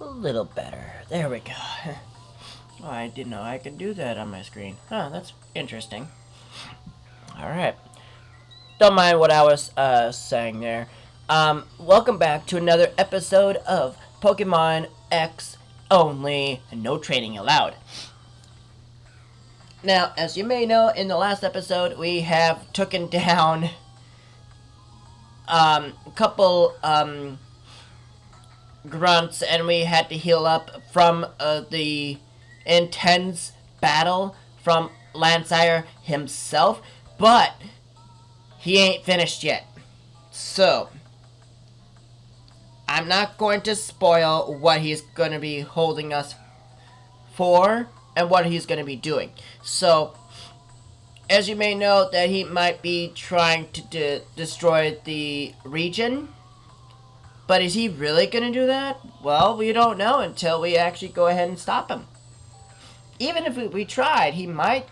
A little better. There we go. Oh, I didn't know I could do that on my screen. Huh, that's interesting. Alright. Don't mind what I was saying there. Welcome back to another episode of Pokemon X Only, and no training allowed. Now, as you may know, in the last episode, we have taken down a couple grunts, and we had to heal up from the intense battle from Lansire himself, but he ain't finished yet. So, I'm not going to spoil what he's going to be holding us for and what he's going to be doing. So, as you may know, that he might be trying to destroy the region. But is he really going to do that? Well, we don't know until we actually go ahead and stop him. Even if we tried, he might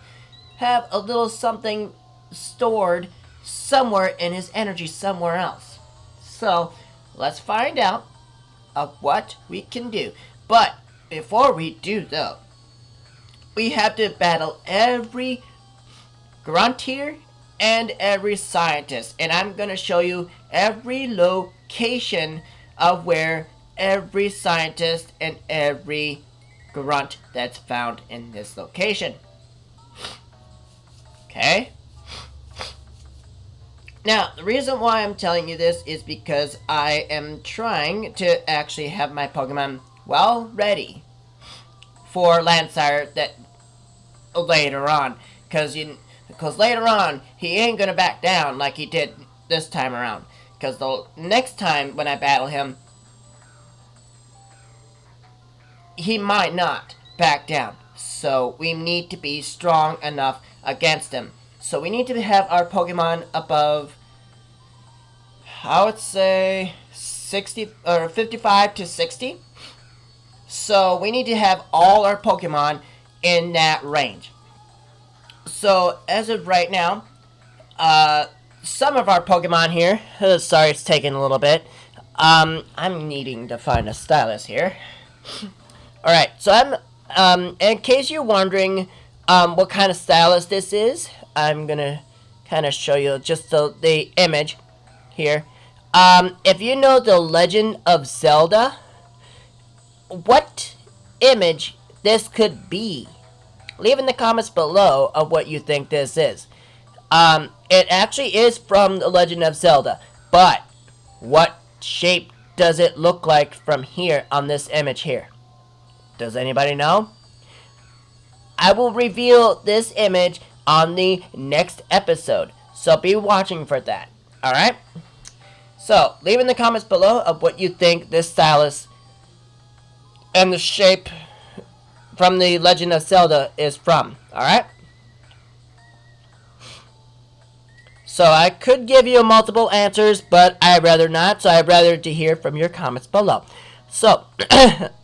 have a little something stored somewhere in his energy somewhere else. So, let's find out of what we can do. But, before we do though, we have to battle every grunt here and every scientist. And I'm going to show you every location of where every scientist and every grunt that's found in this location. Okay? Now, the reason why I'm telling you this is because I am trying to actually have my Pokemon well ready for Lansire that later on. Because later on, he ain't going to back down like he did this time around. Because the next time when I battle him, he might not back down. So we need to be strong enough against him. So we need to have our Pokemon above, I would say, 60 or 55 to 60. So we need to have all our Pokemon in that range. So as of right now, some of our Pokemon here, sorry it's taking a little bit, I'm needing to find a stylus here. Alright, so in case you're wondering what kind of stylus this is, I'm gonna kind of show you just the image here. If you know the Legend of Zelda, what image this could be, leave in the comments below of what you think this is. It actually is from the Legend of Zelda, but what shape does it look like from here on this image here? Does anybody know? I will reveal this image on the next episode, so be watching for that. Alright? So, leave in the comments below of what you think this stylus and the shape from the Legend of Zelda is from. Alright? So, I could give you multiple answers, but I'd rather not, so I'd rather to hear from your comments below. So,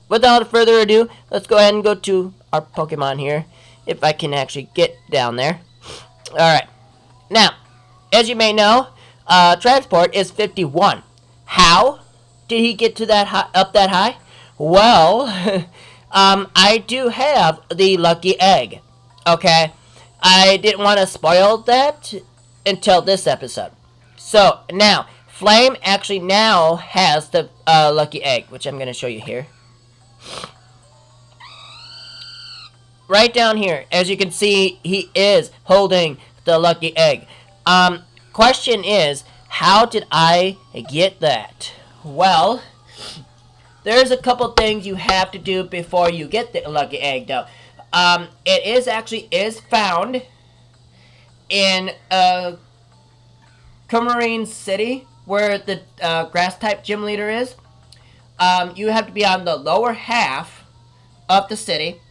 without further ado, let's go ahead and go to our Pokemon here, if I can actually get down there. Alright. Now, as you may know, transport is 51. How did he get to that up that high? Well, I do have the lucky egg. Okay? I didn't want to spoil that until this episode. So, now, Flame actually now has the lucky egg, which I'm going to show you here. Right down here, as you can see, he is holding the lucky egg. Question is, how did I get that? Well, there's a couple things you have to do before you get the lucky egg, though. It is found in Coumarine City, where the grass-type gym leader is. You have to be on the lower half of the city,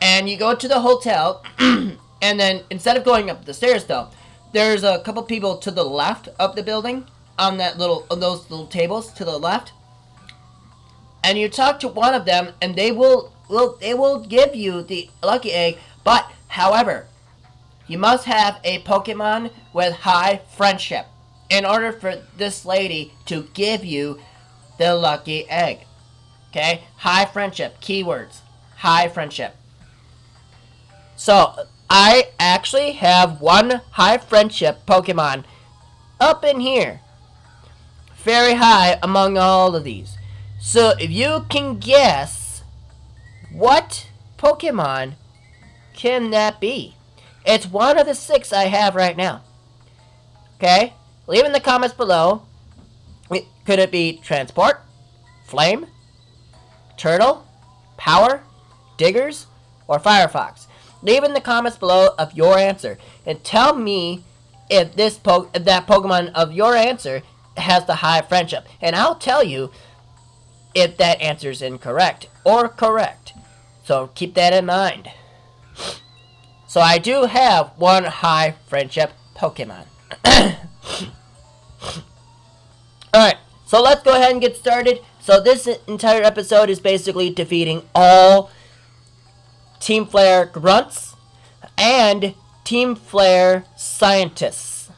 and you go to the hotel, and then instead of going up the stairs, though, there's a couple people to the left of the building on those little tables to the left, and you talk to one of them, and they will give you the lucky egg. But however, you must have a Pokemon with high friendship in order for this lady to give you the lucky egg. Okay? High friendship. Keywords. High friendship. So, I actually have one high friendship Pokemon up in here. Very high among all of these. So, if you can guess, what Pokemon can that be? It's one of the 6 I have right now. Okay? Leave in the comments below. Could it be Transport? Flame? Turtle? Power? Diggers? Or Firefox? Leave in the comments below of your answer. And tell me if that Pokemon of your answer has the high friendship. And I'll tell you if that answer is incorrect or correct. So keep that in mind. So I do have one high friendship Pokemon. Alright, so let's go ahead and get started. So this entire episode is basically defeating all Team Flare grunts and Team Flare scientists.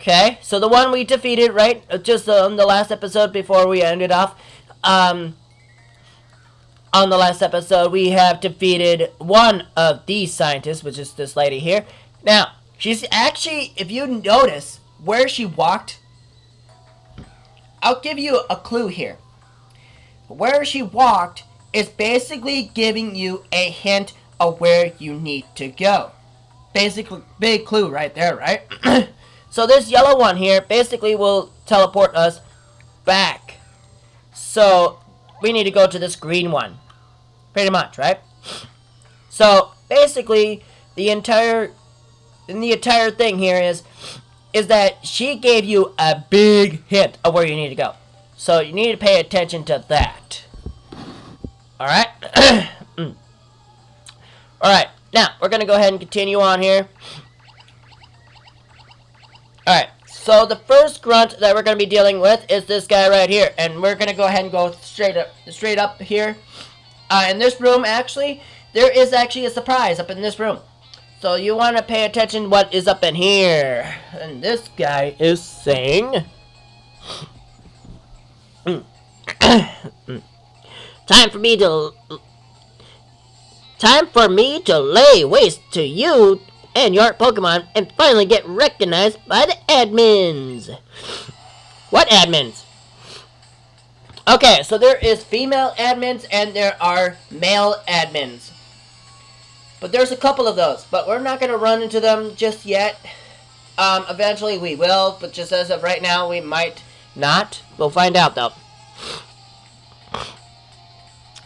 Okay, so the one we defeated, right, just on the last episode before we ended off, on the last episode, we have defeated one of these scientists, which is this lady here. Now, she's actually, if you notice where she walked, I'll give you a clue here. Where she walked is basically giving you a hint of where you need to go. Basically, big clue right there, right? So this yellow one here basically will teleport us back. So we need to go to this green one. Pretty much, right? So basically, the entire thing here is that she gave you a big hint of where you need to go. So you need to pay attention to that. Alright? Alright, now we're going to go ahead and continue on here. Alright, so the first grunt that we're going to be dealing with is this guy right here. And we're going to go ahead and go straight up here. In this room, actually, there is actually a surprise up in this room. So you want to pay attention what is up in here. And this guy is saying... Time for me to lay waste to you and your Pokemon and finally get recognized by the admins. What admins? Okay, so there is female admins and there are male admins. But there's a couple of those, but we're not going to run into them just yet. Eventually we will, but just as of right now, we might not. We'll find out, though.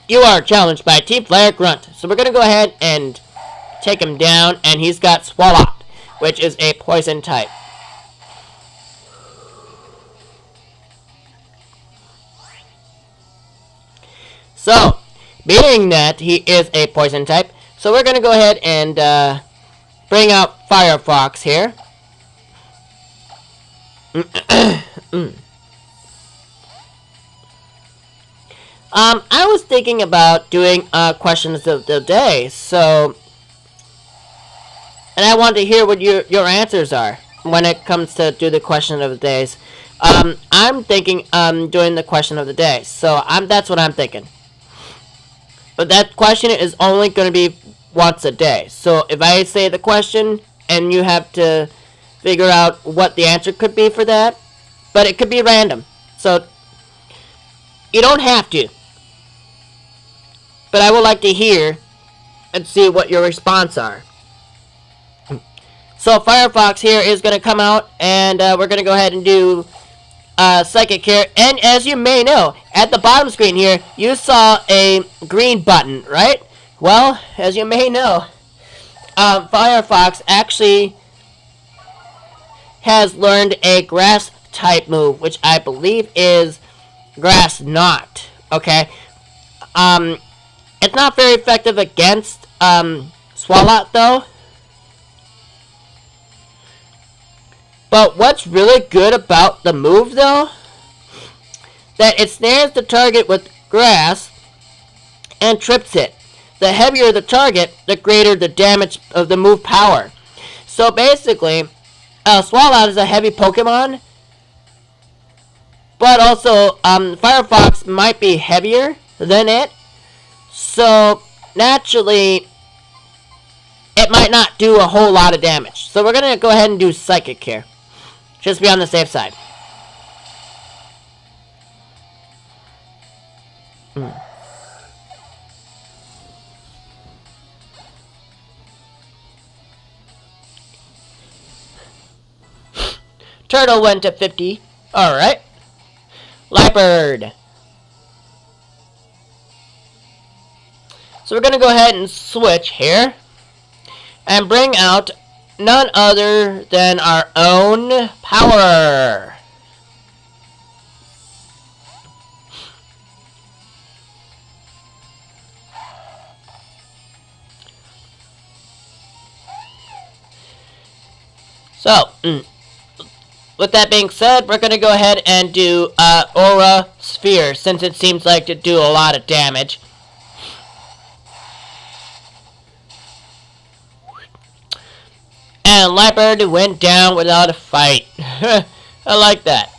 You are challenged by Team Flare Grunt. So we're going to go ahead and take him down, and he's got Swalot, which is a poison type. So, being that he is a poison type, so we're going to go ahead and bring out Firefox here. I was thinking about doing questions of the day, so... And I want to hear what your answers are when it comes to do the question of the days. I'm thinking doing the question of the day, so that's what I'm thinking. But that question is only going to be once a day. So if I say the question and you have to figure out what the answer could be for that, but it could be random. So you don't have to. But I would like to hear and see what your response are. So Firefox here is going to come out and we're going to go ahead and do Psychic here. And as you may know, at the bottom screen here, you saw a green button, right? Well, as you may know, Firefox actually has learned a grass type move, which I believe is Grass Knot. Okay? It's not very effective against Swalot, though. But what's really good about the move, though, that it snares the target with grass and trips it. The heavier the target, the greater the damage of the move power. So basically, Swalot is a heavy Pokemon, but also Firefox might be heavier than it, so naturally it might not do a whole lot of damage. So we're gonna go ahead and do Psychic here, just to be on the safe side. Turtle went to 50. Alright. Leopard. So we're going to go ahead and switch here. And bring out none other than our own Power. So, with that being said, we're going to go ahead and do Aura Sphere, since it seems like to do a lot of damage. And Leopard went down without a fight. I like that.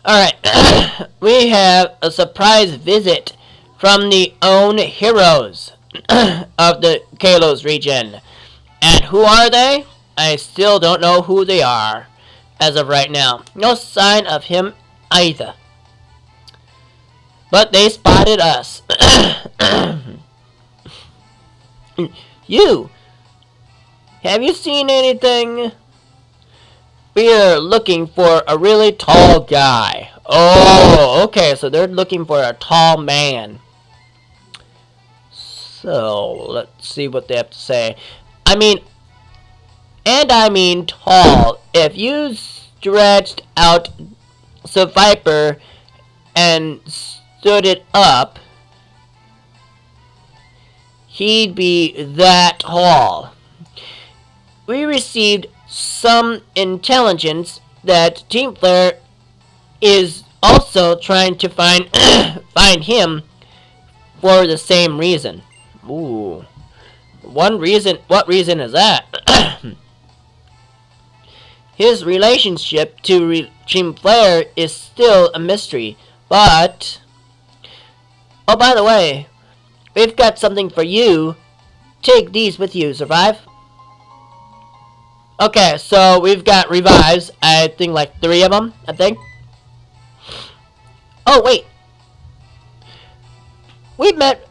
Alright, we have a surprise visit from the own heroes of the Kalos region. And who are they? I still don't know who they are as of right now. No sign of him either. But they spotted us. You! Have you seen anything? We are looking for a really tall guy. Oh, okay, so they're looking for a tall man. So, let's see what they have to say. I mean tall. If you stretched out the Viper and stood it up, he'd be that tall. We received some intelligence that Team Flare is also trying to find find him for the same reason. Ooh. One reason? What reason is that? His relationship to Team Flare is still a mystery, but... Oh, by the way, we've got something for you. Take these with you, Survive. Okay, so we've got revives. I think like 3 of them, I think. Oh, wait. We met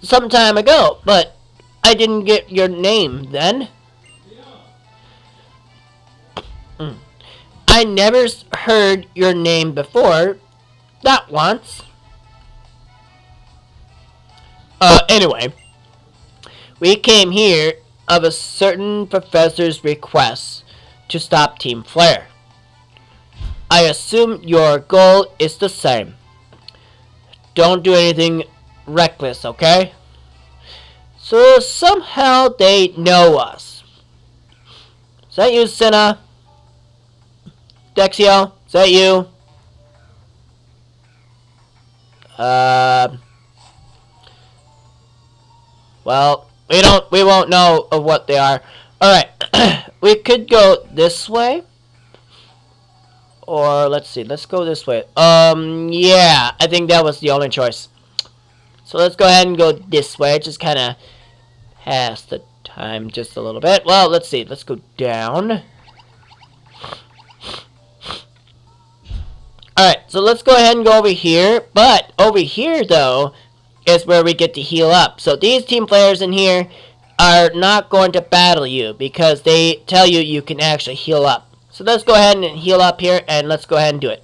some time ago, but I didn't get your name then. I never heard your name before. Not once. Anyway. We came here of a certain professor's request to stop Team Flare. I assume your goal is the same. Don't do anything reckless, okay? So somehow they know us. Is that you, Senna? Dexio? Is that you? Well, we won't know of what they are. Alright. We could go this way. Or, let's see. Let's go this way. Yeah. I think that was the only choice. So, let's go ahead and go this way. Just kind of pass the time just a little bit. Well, let's see. Let's go down. Alright. So, let's go ahead and go over here. But, over here, though, is where we get to heal up. So these team players in here are not going to battle you because they tell you you can actually heal up. So let's go ahead and heal up here, and let's go ahead and do it.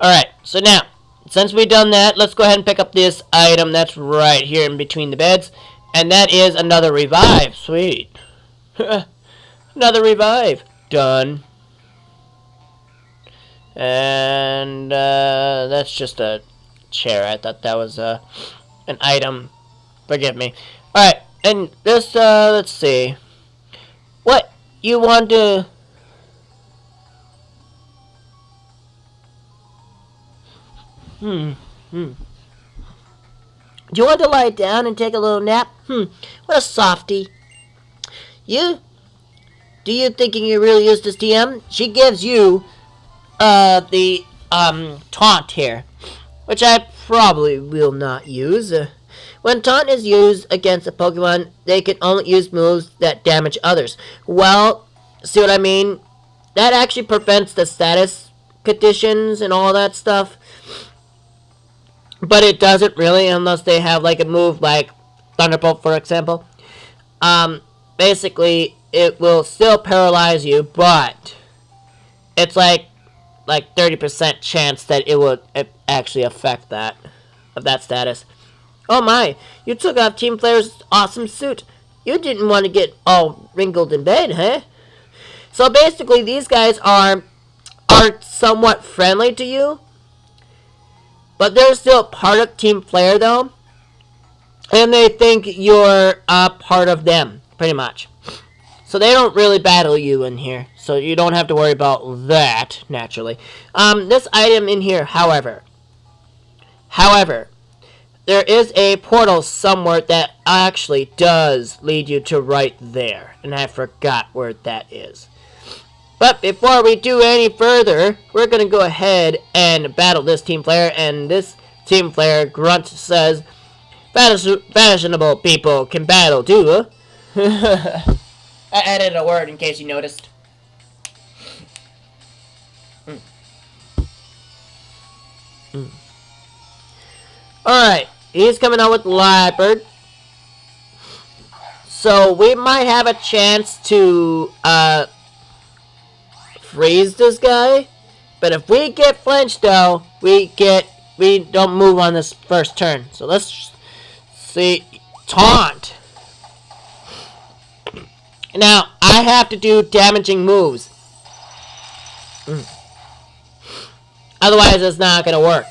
Alright, so now, since we've done that, let's go ahead and pick up this item that's right here in between the beds. And that is another revive. Sweet. Another revive. Done. And that's just a chair. I thought that was an item. Forgive me. Alright, and this, let's see. What you want to... Do you want to lie down and take a little nap? What a softy. You? Do you thinking you really use this TM? She gives you, the, taunt here. Which I probably will not use. When taunt is used against a Pokemon, they can only use moves that damage others. Well, see what I mean? That actually prevents the status conditions and all that stuff. But it doesn't really unless they have like a move like Thunderbolt, for example. Basically, it will still paralyze you, but it's like 30% chance that it will actually affect that status. Oh my, you took off Team Flare's awesome suit. You didn't want to get all wrinkled in bed, huh? So basically, these guys are somewhat friendly to you, but they're still part of Team Flare, though. And they think you're a part of them, pretty much. So they don't really battle you in here. So you don't have to worry about that, naturally. This item in here, however, there is a portal somewhere that actually does lead you to right there. And I forgot where that is. But before we do any further, we're going to go ahead and battle this Team Flare. And this Team Flare grunt says, fashionable people can battle too. I added a word in case you noticed. Alright, he's coming out with Liepard. So we might have a chance to, freeze this guy, but if we get flinched though, we don't move on this first turn. So let's see. Taunt. Now I have to do damaging moves, otherwise it's not gonna work.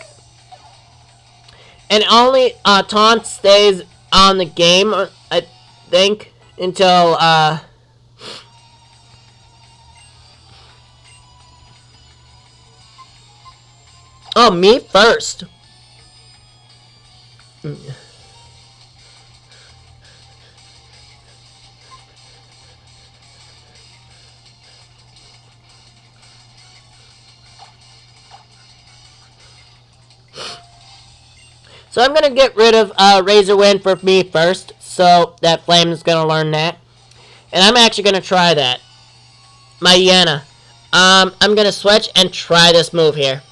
And only taunt stays on the game, I think, until oh, me first. So I'm going to get rid of Razor Wind for me first, so that Flame is going to learn that. And I'm actually going to try that. My Yana. I'm going to switch and try this move here.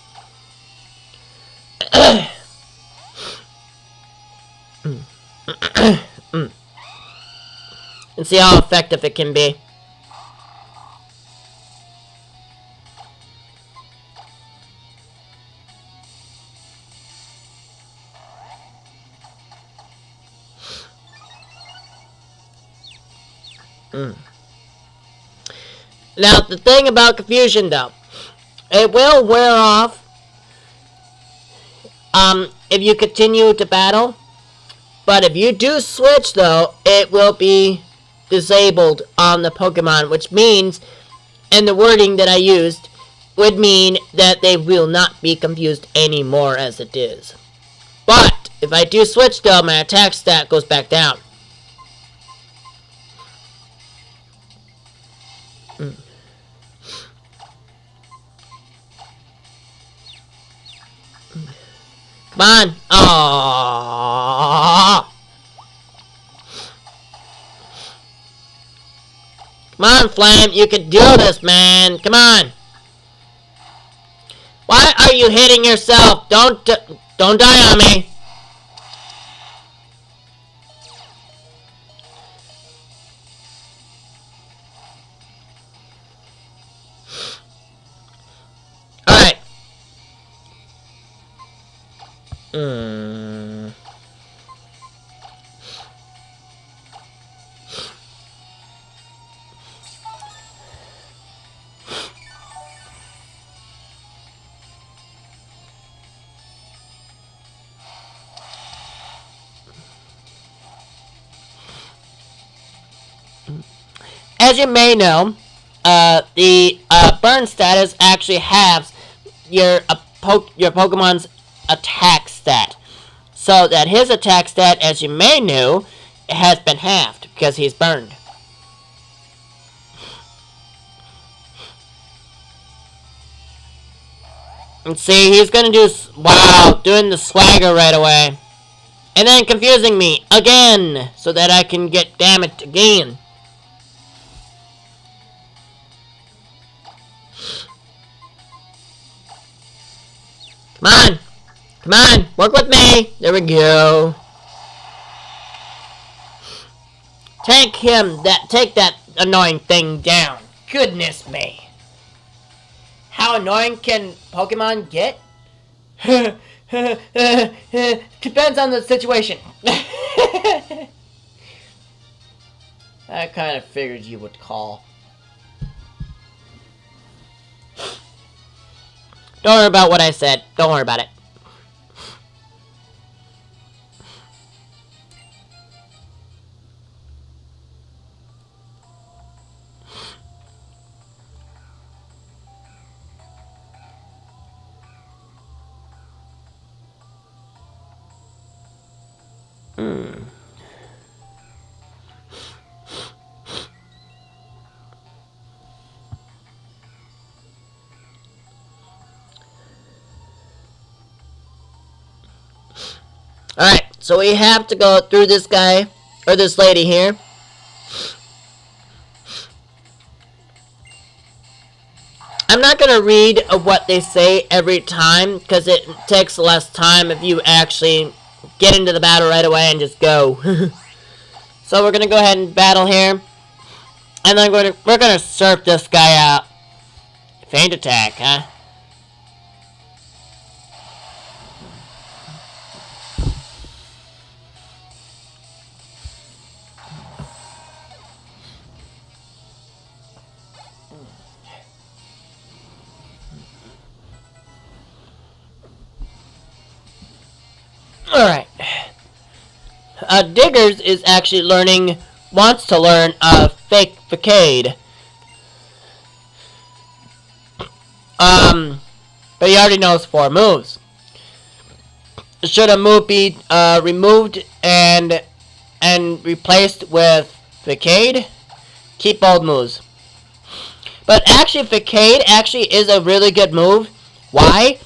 And see how effective it can be. Now, the thing about Confusion, though, it will wear off if you continue to battle. But if you do switch, though, it will be disabled on the Pokemon, which means, and the wording that I used, would mean that they will not be confused anymore as it is. But, if I do switch, though, my attack stat goes back down. Come on! Aww. Come on, Flame! You can do this, man! Come on! Why are you hitting yourself? Don't die on me! Alright. As you may know, the burn status actually halves your your Pokemon's attack stat. So that his attack stat, as you may know, has been halved because he's burned. And see, he's gonna do, wow, doing the swagger right away. And then confusing me again, so that I can get damaged again. Come on! Come on! Work with me! There we go. Take that annoying thing down. Goodness me. How annoying can Pokemon get? Depends on the situation. I kind of figured you would call. Don't worry about what I said. Don't worry about it. Alright, so we have to go through this guy, or this lady here. I'm not going to read what they say every time, because it takes less time if you actually get into the battle right away and just go. So we're going to go ahead and battle here. And then we're going to surf this guy out. Feint attack, huh? Alright. Diggers is actually wants to learn Fake Facade. But he already knows 4 moves. Should a move be removed and replaced with Facade? Keep both moves. But actually, Facade actually is a really good move. Why?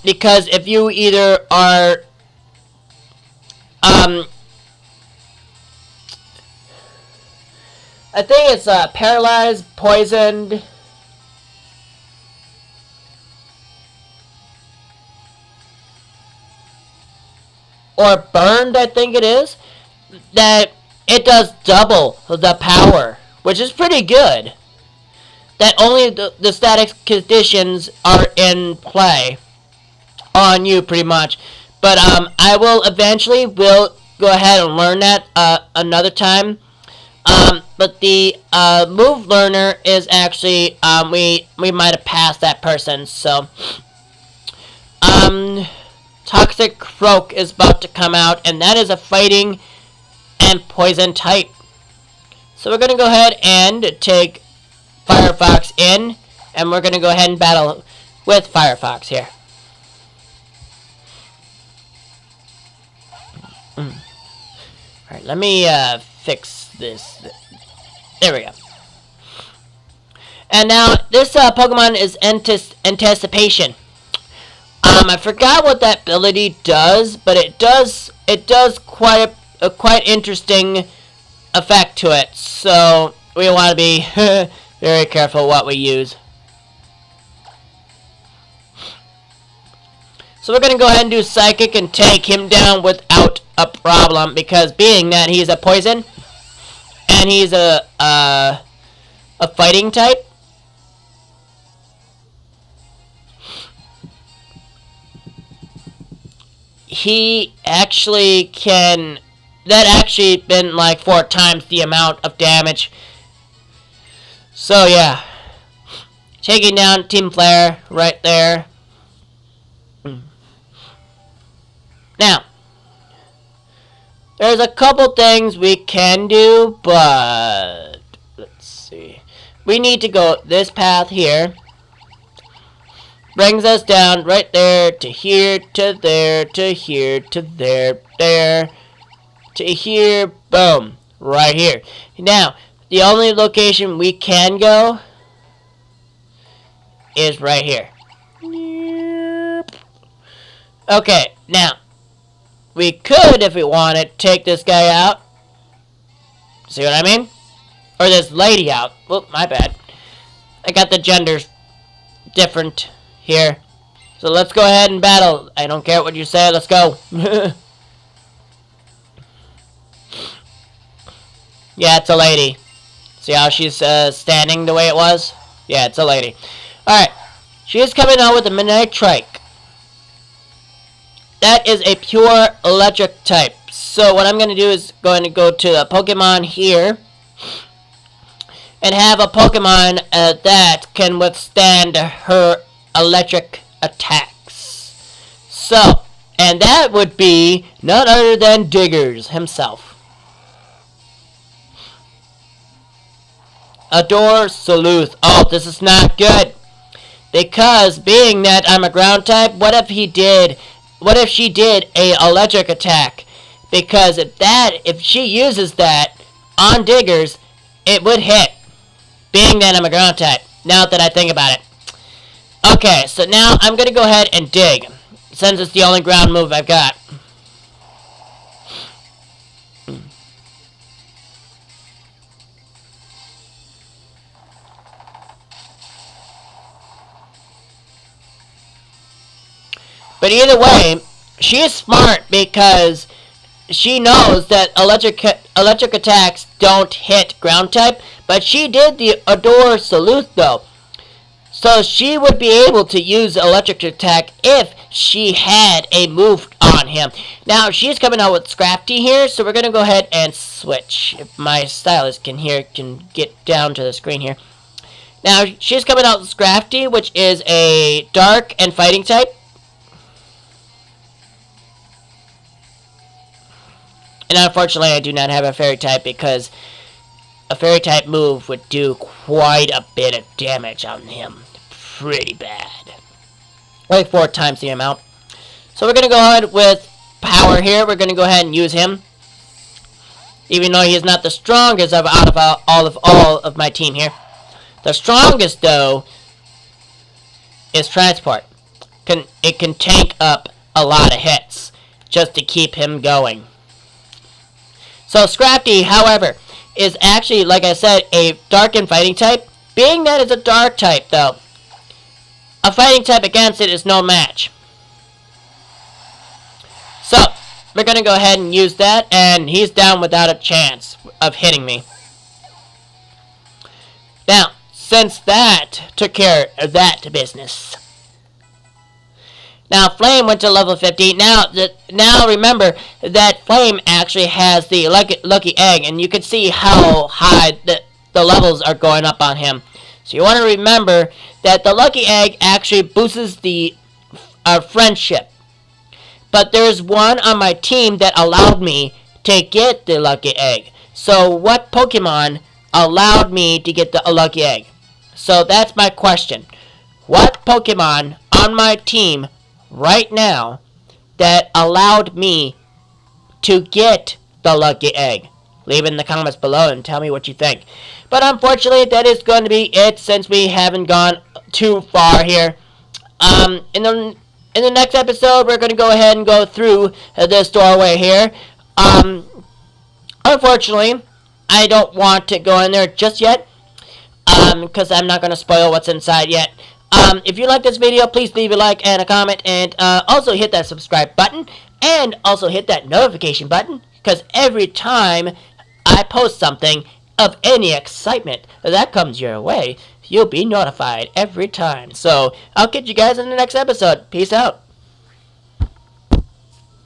Because if you either are I think it's paralyzed, poisoned, or burned, I think it is, that it does double the power, which is pretty good. That only the static conditions are in play on you, pretty much. But I will go ahead and learn that another time. But the move learner is actually we might have passed that person. So Toxic Croak is about to come out, and that is a fighting and poison type. So we're gonna go ahead and take Firefox in, and we're gonna go ahead and battle with Firefox here. Alright, let me fix this. There we go. And now this Pokemon is Anticipation. I forgot what that ability does, but it does quite a quite interesting effect to it. So we want to be very careful what we use. So we're gonna go ahead and do Psychic and take him down without a problem, because being that he's a poison and he's a fighting type, he actually can. That actually been like 4 times the amount of damage. So yeah, taking down Team Flare right there. Now, There's a couple things we can do, but let's see. We need to go this path here. Brings us down right there to here, to there, to here, to there, there, to here, boom, right here. Now, the only location we can go is right here. Okay, now, we could, if we wanted, take this guy out. See what I mean? Or this lady out. Whoop, my bad. I got the genders different here. So let's go ahead and battle. I don't care what you say, let's go. Yeah, it's a lady. See how she's standing the way it was? Yeah, it's a lady. Alright, she is coming out with a Midnight Trike. That is a pure electric type. So what I'm going to do is going to go to the Pokemon here and have a Pokemon that can withstand her electric attacks. So, and that would be none other than Diggers himself. Adore Salute. Oh, this is not good. Because being that I'm a ground type, what if she did a electric attack? Because if she uses that on Diggers, it would hit. Being that I'm a ground type. Now that I think about it. Okay, so now I'm going to go ahead and dig. Since it's the only ground move I've got. But either way, she is smart because she knows that electric attacks don't hit ground type, but she did the Adore Salute though. So she would be able to use electric attack if she had a move on him. Now she's coming out with Scrafty here, so we're gonna go ahead and switch. If my stylist can get down to the screen here. Now she's coming out with Scrafty, which is a dark and fighting type. And unfortunately, I do not have a fairy type because a fairy type move would do quite a bit of damage on him. Pretty bad. Like 4 times the amount. So we're going to go ahead with power here. We're going to go ahead and use him. Even though he is not the strongest out of all of my team here. The strongest, though, is Transport. It can tank up a lot of hits just to keep him going. So Scrafty, however, is actually, like I said, a dark and fighting type. Being that it's a dark type, though, a fighting type against it is no match. So, we're going to go ahead and use that, and he's down without a chance of hitting me. Now, since that took care of that business. Now, Flame went to level 50. Now remember that Flame actually has the lucky egg, and you can see how high the levels are going up on him. So you want to remember that the lucky egg actually boosts the friendship. But there's one on my team that allowed me to get the lucky egg. So what Pokemon allowed me to get the lucky egg? So that's my question. What Pokemon on my team right now that allowed me to get the lucky egg? Leave it in the comments below and tell me what you think. But unfortunately, that is going to be it since we haven't gone too far here. In the next episode, we're going to go ahead and go through this doorway here. Unfortunately, I don't want to go in there just yet. Because I'm not going to spoil what's inside yet. If you like this video, please leave a like and a comment, and also hit that subscribe button, and also hit that notification button, because every time I post something of any excitement that comes your way, you'll be notified every time. So, I'll catch you guys in the next episode. Peace out.